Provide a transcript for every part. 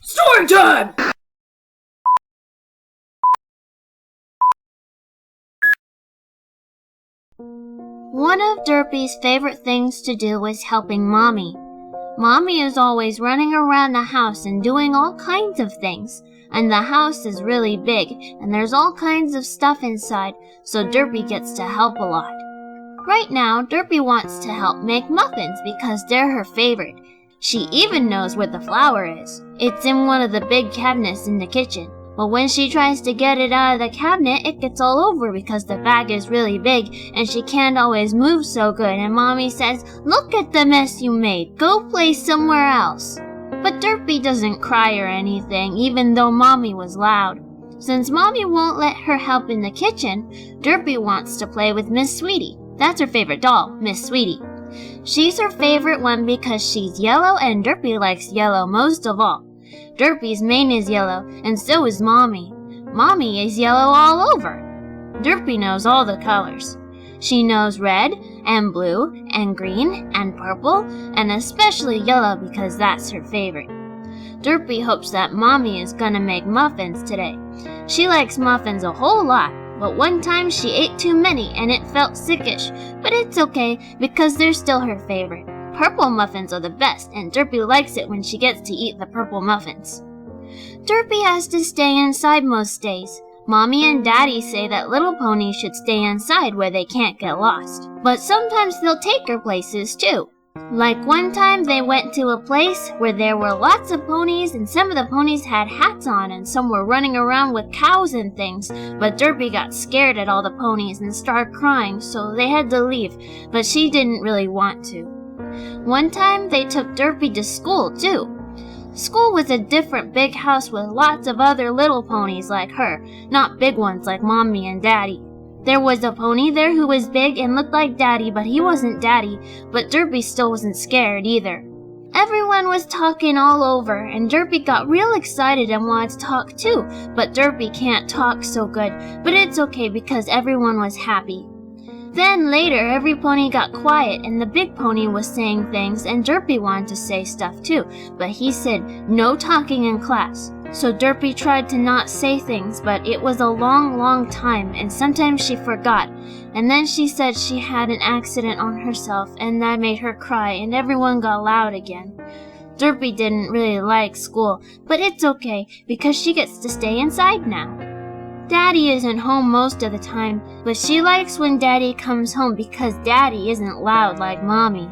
Story time! One of Derpy's favorite things to do is helping Mommy. Mommy is always running around the house and doing all kinds of things. And the house is really big, and there's all kinds of stuff inside, so Derpy gets to help a lot. Right now, Derpy wants to help make muffins because they're her favorite. She even knows where the flour is. It's in one of the big cabinets in the kitchen. But when she tries to get it out of the cabinet, it gets all over because the bag is really big and she can't always move so good, and Mommy says, "Look at the mess you made. Go play somewhere else." But Derpy doesn't cry or anything, even though Mommy was loud. Since Mommy won't let her help in the kitchen, Derpy wants to play with Miss Sweetie. That's her favorite doll, Miss Sweetie. She's her favorite one because she's yellow, and Derpy likes yellow most of all. Derpy's mane is yellow, and so is Mommy. Mommy is yellow all over. Derpy knows all the colors. She knows red, and blue, and green, and purple, and especially yellow because that's her favorite. Derpy hopes that Mommy is gonna make muffins today. She likes muffins a whole lot, but one time she ate too many and it felt sickish, but it's okay because they're still her favorite. Purple muffins are the best, and Derpy likes it when she gets to eat the purple muffins. Derpy has to stay inside most days. Mommy and Daddy say that little ponies should stay inside where they can't get lost. But sometimes they'll take her places too. Like one time they went to a place where there were lots of ponies, and some of the ponies had hats on and some were running around with cows and things. But Derpy got scared at all the ponies and started crying, so they had to leave, but she didn't really want to. One time they took Derpy to school too. School was a different big house with lots of other little ponies like her, not big ones like Mommy and Daddy. There was a pony there who was big and looked like Daddy, but he wasn't Daddy, but Derpy still wasn't scared either. Everyone was talking all over, and Derpy got real excited and wanted to talk too, but Derpy can't talk so good, but it's okay because everyone was happy. Then later, every pony got quiet and the big pony was saying things, and Derpy wanted to say stuff too, but he said no talking in class. So Derpy tried to not say things, but it was a long time, and sometimes she forgot. And then she said she had an accident on herself, and that made her cry, and everyone got loud again. Derpy didn't really like school, but it's okay because she gets to stay inside now. Daddy isn't home most of the time, but she likes when Daddy comes home because Daddy isn't loud like Mommy.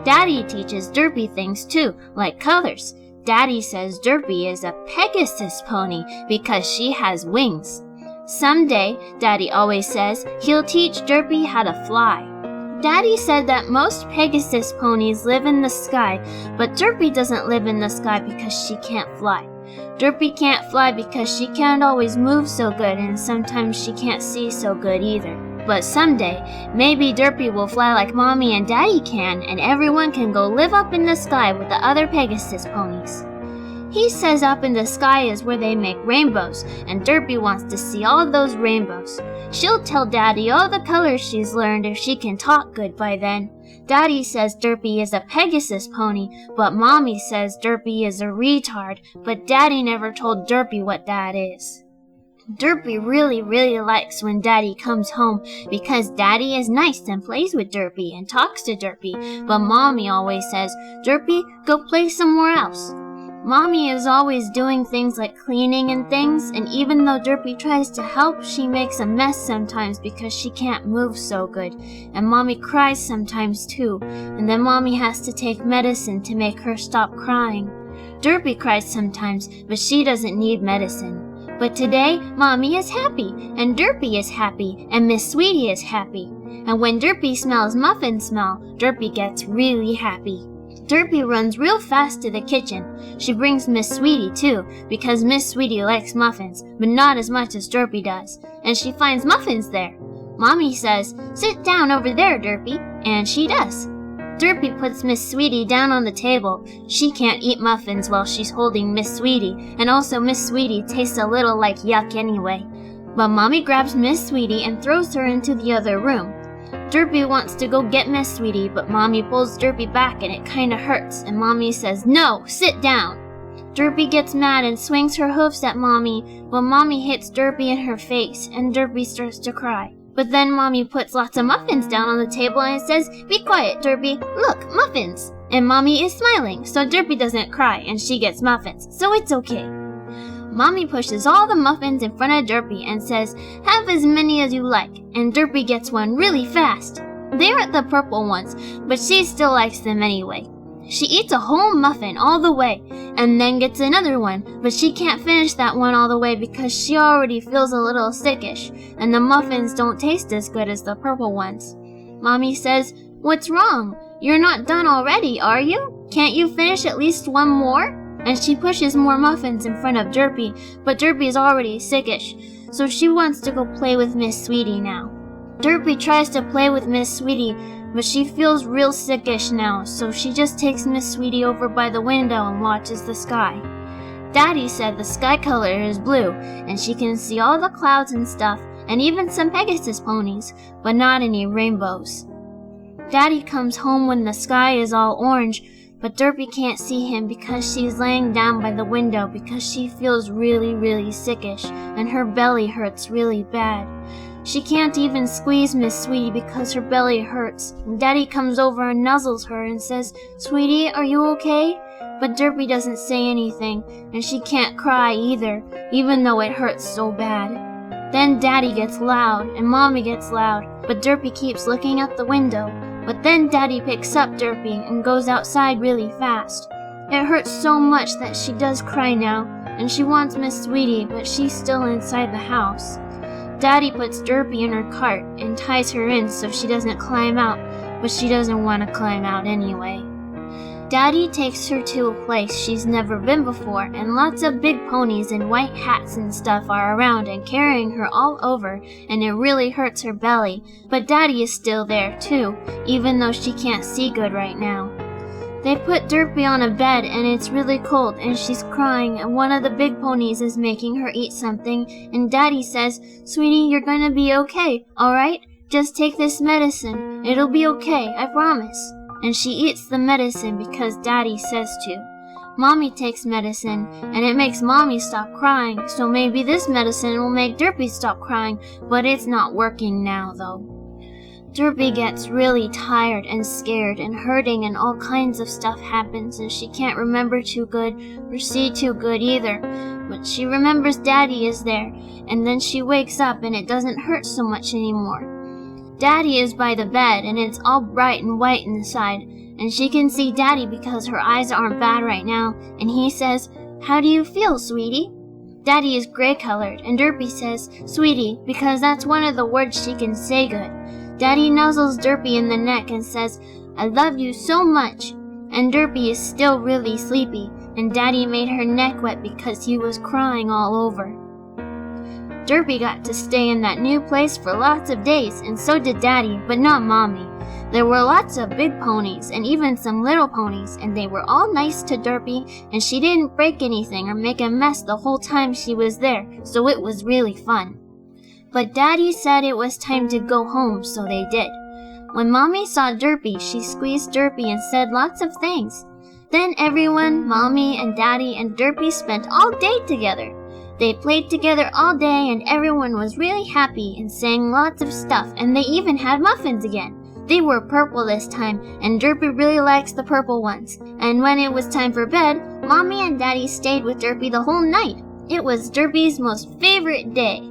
Daddy teaches Derpy things too, like colors. Daddy says Derpy is a Pegasus pony because she has wings. Someday, Daddy always says, he'll teach Derpy how to fly. Daddy said that most Pegasus ponies live in the sky, but Derpy doesn't live in the sky because she can't fly. Derpy can't fly because she can't always move so good, and sometimes she can't see so good either. But someday, maybe Derpy will fly like Mommy and Daddy can, and everyone can go live up in the sky with the other Pegasus ponies. He says up in the sky is where they make rainbows, and Derpy wants to see all of those rainbows. She'll tell Daddy all the colors she's learned if she can talk good by then. Daddy says Derpy is a Pegasus pony, but Mommy says Derpy is a retard, but Daddy never told Derpy what that is. Derpy really likes when Daddy comes home because Daddy is nice and plays with Derpy and talks to Derpy, but Mommy always says, "Derpy, go play somewhere else." Mommy is always doing things like cleaning and things, and even though Derpy tries to help, she makes a mess sometimes because she can't move so good, and Mommy cries sometimes too, and then Mommy has to take medicine to make her stop crying. Derpy cries sometimes, but she doesn't need medicine. But today, Mommy is happy, and Derpy is happy, and Miss Sweetie is happy. And when Derpy smells muffin smell, Derpy gets really happy. Derpy runs real fast to the kitchen. She brings Miss Sweetie too, because Miss Sweetie likes muffins, but not as much as Derpy does. And she finds muffins there. Mommy says, "Sit down over there, Derpy," and she does. Derpy puts Miss Sweetie down on the table. She can't eat muffins while she's holding Miss Sweetie, and also Miss Sweetie tastes a little like yuck anyway. But Mommy grabs Miss Sweetie and throws her into the other room. Derpy wants to go get Miss Sweetie, but Mommy pulls Derpy back and it kinda hurts, and Mommy says, "No, sit down." Derpy gets mad and swings her hoofs at Mommy, but Mommy hits Derpy in her face, and Derpy starts to cry. But then Mommy puts lots of muffins down on the table and says, "Be quiet, Derpy. Look, muffins." And Mommy is smiling, so Derpy doesn't cry and she gets muffins, so it's okay. Mommy pushes all the muffins in front of Derpy and says, "Have as many as you like," and Derpy gets one really fast. They aren't the purple ones, but she still likes them anyway. She eats a whole muffin all the way, and then gets another one, but she can't finish that one all the way because she already feels a little sickish, and the muffins don't taste as good as the purple ones. Mommy says, "What's wrong? You're not done already, are you? Can't you finish at least one more?" And she pushes more muffins in front of Derpy, but Derpy is already sickish, so she wants to go play with Miss Sweetie now. Derpy tries to play with Miss Sweetie, but she feels real sickish now, so she just takes Miss Sweetie over by the window and watches the sky. Daddy said the sky color is blue, and she can see all the clouds and stuff, and even some Pegasus ponies, but not any rainbows. Daddy comes home when the sky is all orange, but Derpy can't see him because she's laying down by the window because she feels really sickish, and her belly hurts really bad. She can't even squeeze Miss Sweetie because her belly hurts. Daddy comes over and nuzzles her and says, "Sweetie, are you okay?" But Derpy doesn't say anything, and she can't cry either, even though it hurts so bad. Then Daddy gets loud, and Mommy gets loud, but Derpy keeps looking out the window. But then Daddy picks up Derpy and goes outside really fast. It hurts so much that she does cry now, and she wants Miss Sweetie, but she's still inside the house. Daddy puts Derpy in her cart and ties her in so she doesn't climb out, but she doesn't want to climb out anyway. Daddy takes her to a place she's never been before, and lots of big ponies in white hats and stuff are around and carrying her all over, and it really hurts her belly, but Daddy is still there too, even though she can't see good right now. They put Derpy on a bed and it's really cold and she's crying, and one of the big ponies is making her eat something, and Daddy says, "Sweetie, you're gonna be okay, alright? Just take this medicine. It'll be okay, I promise." And she eats the medicine because Daddy says to. Mommy takes medicine, and it makes Mommy stop crying, so maybe this medicine will make Derpy stop crying, but it's not working now though. Derpy gets really tired and scared and hurting, and all kinds of stuff happens, and she can't remember too good or see too good either. But she remembers Daddy is there, and then she wakes up and it doesn't hurt so much anymore. Daddy is by the bed and it's all bright and white inside, and she can see Daddy because her eyes aren't bad right now, and he says, "How do you feel, sweetie?" Daddy is gray colored, and Derpy says, "Sweetie," because that's one of the words she can say good. Daddy nuzzles Derpy in the neck and says, "I love you so much." And Derpy is still really sleepy, and Daddy made her neck wet because he was crying all over. Derpy got to stay in that new place for lots of days, and so did Daddy, but not Mommy. There were lots of big ponies and even some little ponies, and they were all nice to Derpy, and she didn't break anything or make a mess the whole time she was there, so it was really fun. But Daddy said it was time to go home, so they did. When Mommy saw Derpy, she squeezed Derpy and said lots of things. Then everyone, Mommy and Daddy and Derpy, spent all day together. They played together all day, and everyone was really happy and sang lots of stuff, and they even had muffins again. They were purple this time, and Derpy really likes the purple ones. And when it was time for bed, Mommy and Daddy stayed with Derpy the whole night. It was Derpy's most favorite day.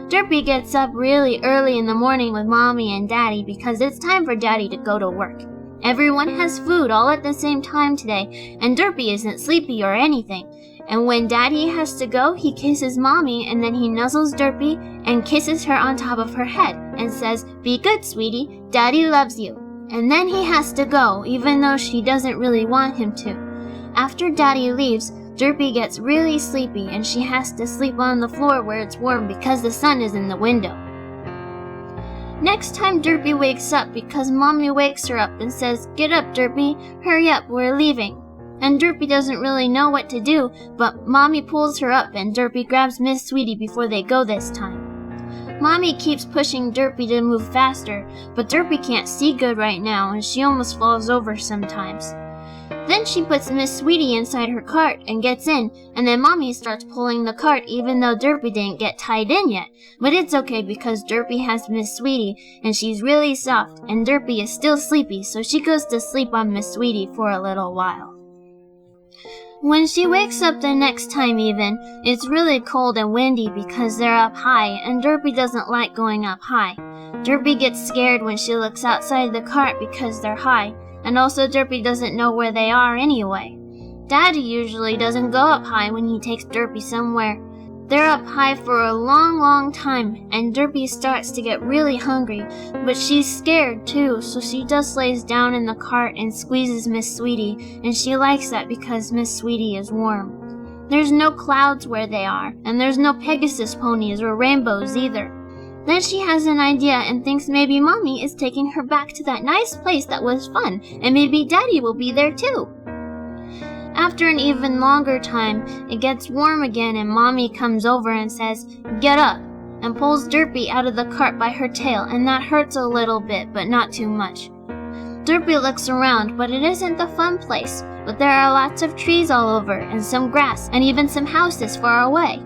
Derpy gets up really early in the morning with Mommy and Daddy because it's time for Daddy to go to work. Everyone has food all at the same time today, and Derpy isn't sleepy or anything. And when Daddy has to go, he kisses Mommy, and then he nuzzles Derpy and kisses her on top of her head and says, "Be good, sweetie, Daddy loves you." And then he has to go, even though she doesn't really want him to. After Daddy leaves, Derpy gets really sleepy and she has to sleep on the floor where it's warm because the sun is in the window. Next time Derpy wakes up because Mommy wakes her up and says, "Get up, Derpy, hurry up, we're leaving." And Derpy doesn't really know what to do, but Mommy pulls her up and Derpy grabs Miss Sweetie before they go this time. Mommy keeps pushing Derpy to move faster, but Derpy can't see good right now and she almost falls over sometimes. Then she puts Miss Sweetie inside her cart and gets in, and then Mommy starts pulling the cart even though Derpy didn't get tied in yet. But it's okay because Derpy has Miss Sweetie and she's really soft, and Derpy is still sleepy, so she goes to sleep on Miss Sweetie for a little while. When she wakes up the next time even, it's really cold and windy because they're up high, and Derpy doesn't like going up high. Derpy gets scared when she looks outside the cart because they're high, and also Derpy doesn't know where they are anyway. Daddy usually doesn't go up high when he takes Derpy somewhere. They're up high for a long time, and Derpy starts to get really hungry, but she's scared too, so she just lays down in the cart and squeezes Miss Sweetie, and she likes that because Miss Sweetie is warm. There's no clouds where they are, and there's no Pegasus ponies or rainbows either. Then she has an idea and thinks maybe Mommy is taking her back to that nice place that was fun, and maybe Daddy will be there too. After an even longer time, it gets warm again and Mommy comes over and says, "Get up," and pulls Derpy out of the cart by her tail, and that hurts a little bit, but not too much. Derpy looks around, but it isn't the fun place, but there are lots of trees all over, and some grass, and even some houses far away.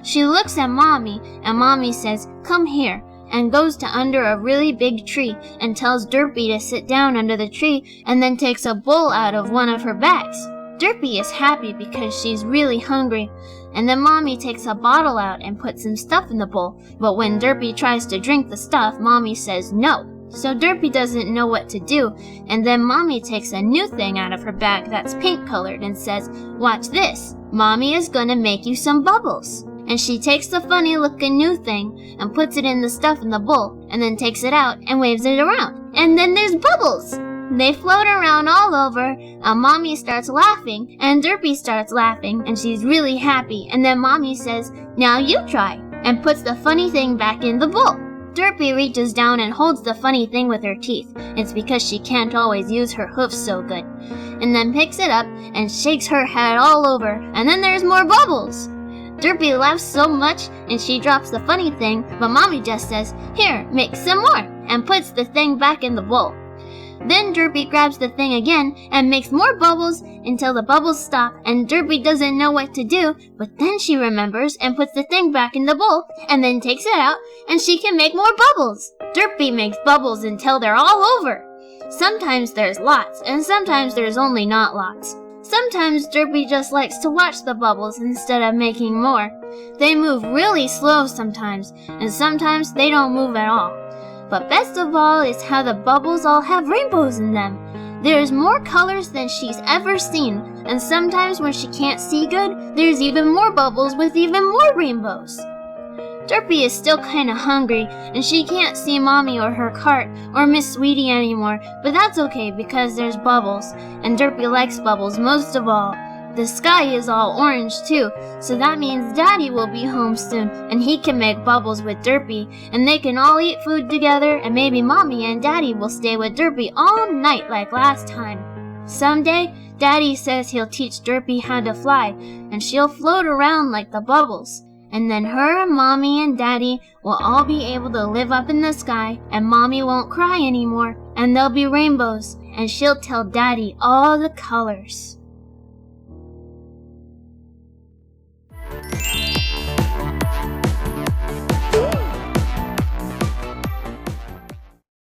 She looks at Mommy, and Mommy says, "Come here," and goes to under a really big tree and tells Derpy to sit down under the tree and then takes a bowl out of one of her bags. Derpy is happy because she's really hungry, and then Mommy takes a bottle out and puts some stuff in the bowl, but when Derpy tries to drink the stuff, Mommy says no. So Derpy doesn't know what to do, and then Mommy takes a new thing out of her bag that's pink colored and says, "Watch this, Mommy is gonna make you some bubbles." And she takes the funny looking new thing and puts it in the stuff in the bowl, and then takes it out and waves it around. And then there's bubbles! They float around all over, and Mommy starts laughing, and Derpy starts laughing, and she's really happy, and then Mommy says, "Now you try," and puts the funny thing back in the bowl. Derpy reaches down and holds the funny thing with her teeth. It's because she can't always use her hoofs so good. And then picks it up and shakes her head all over, and then there's more bubbles! Derpy laughs so much and she drops the funny thing, but Mommy just says, "Here, make some more," and puts the thing back in the bowl. Then Derpy grabs the thing again and makes more bubbles until the bubbles stop, and Derpy doesn't know what to do, but then she remembers and puts the thing back in the bowl and then takes it out and she can make more bubbles. Derpy makes bubbles until they're all over. Sometimes there's lots and sometimes there's only not lots. Sometimes Derpy just likes to watch the bubbles instead of making more. They move really slow sometimes, and sometimes they don't move at all. But best of all is how the bubbles all have rainbows in them. There's more colors than she's ever seen, and sometimes when she can't see good, there's even more bubbles with even more rainbows. Derpy is still kinda hungry, and she can't see Mommy or her cart or Miss Sweetie anymore, but that's okay because there's bubbles, and Derpy likes bubbles most of all. The sky is all orange too, so that means Daddy will be home soon, and he can make bubbles with Derpy, and they can all eat food together, and maybe Mommy and Daddy will stay with Derpy all night like last time. Someday, Daddy says he'll teach Derpy how to fly, and she'll float around like the bubbles. And then her and Mommy and Daddy will all be able to live up in the sky, and Mommy won't cry anymore, and there'll be rainbows, and she'll tell Daddy all the colors.